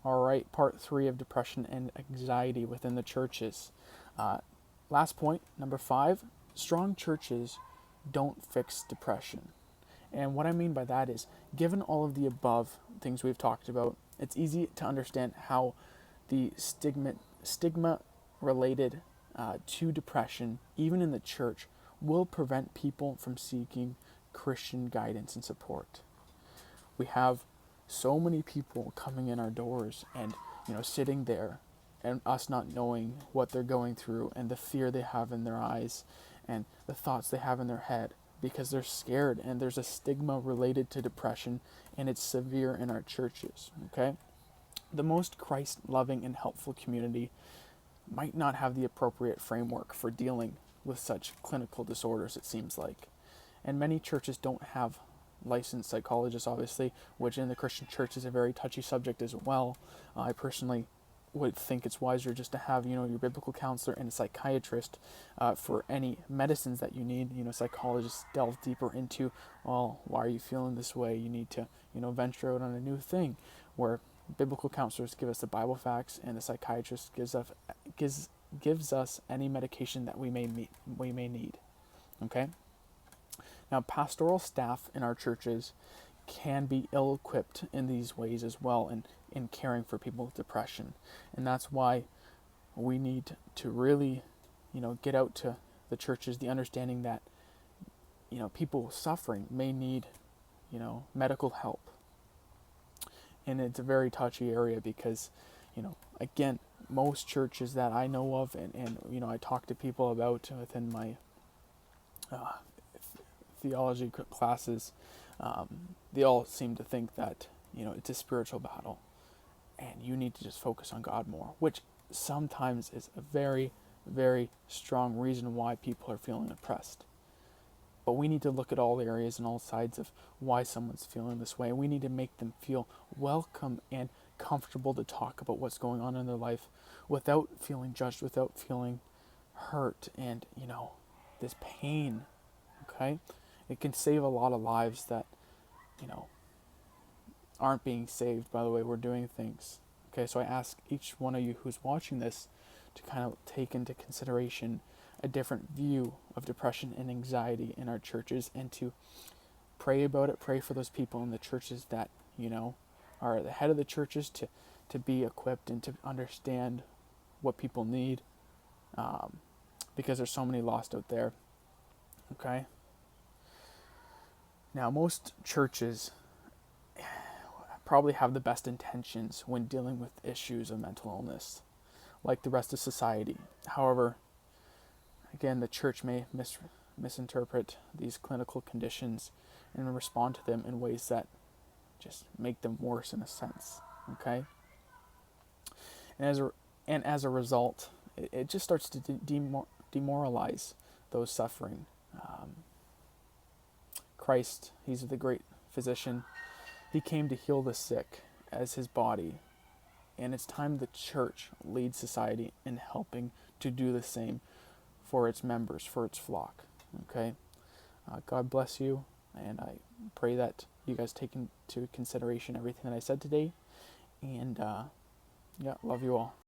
All right, part 3 of depression and anxiety within the churches. Uh, Last point, number 5, strong churches don't fix depression. And what I mean by that is, given all of the above things we've talked about, it's easy to understand how the stigma related to depression, even in the church, will prevent people from seeking Christian guidance and support. We have so many people coming in our doors and sitting there, and us not knowing what they're going through and the fear they have in their eyes and the thoughts they have in their head because they're scared, and there's a stigma related to depression, and it's severe in our churches. Okay, the most Christ loving and helpful community might not have the appropriate framework for dealing with such clinical disorders, it seems like. And many churches don't have licensed psychologists, obviously, which in the Christian church is a very touchy subject as well. I personally would think it's wiser just to have, your biblical counselor and a psychiatrist for any medicines that you need. Psychologists delve deeper into, well, why are you feeling this way? You need to, venture out on a new thing. Where biblical counselors give us the Bible facts, and the psychiatrist gives us any medication that we may need. Okay. Now, pastoral staff in our churches can be ill-equipped in these ways as well, in caring for people with depression. And that's why we need to really, get out to the churches, the understanding that, people suffering may need, medical help. And it's a very touchy area because, again, most churches that I know of, and I talk to people about within my theology classes, they all seem to think that it's a spiritual battle, and you need to just focus on God more, which sometimes is a very, very strong reason why people are feeling oppressed. But we need to look at all areas and all sides of why someone's feeling this way, and we need to make them feel welcome and comfortable to talk about what's going on in their life without feeling judged, without feeling hurt and this pain. Okay, it can save a lot of lives that aren't being saved by the way we're doing things. Okay, so I ask each one of you who's watching this to kind of take into consideration a different view of depression and anxiety in our churches, and to pray about it. Pray for those people in the churches that are at the head of the churches to be equipped and to understand what people need, because there's so many lost out there. Okay. Now, most churches probably have the best intentions when dealing with issues of mental illness, like the rest of society. However, again, the church may misinterpret these clinical conditions and respond to them in ways that just make them worse in a sense. Okay, and as a result, it just starts to demoralize those suffering. Christ, he's the great physician. He came to heal the sick as his body. And it's time the church leads society in helping to do the same for its members, for its flock. Okay? God bless you. And I pray that you guys take into consideration everything that I said today. And love you all.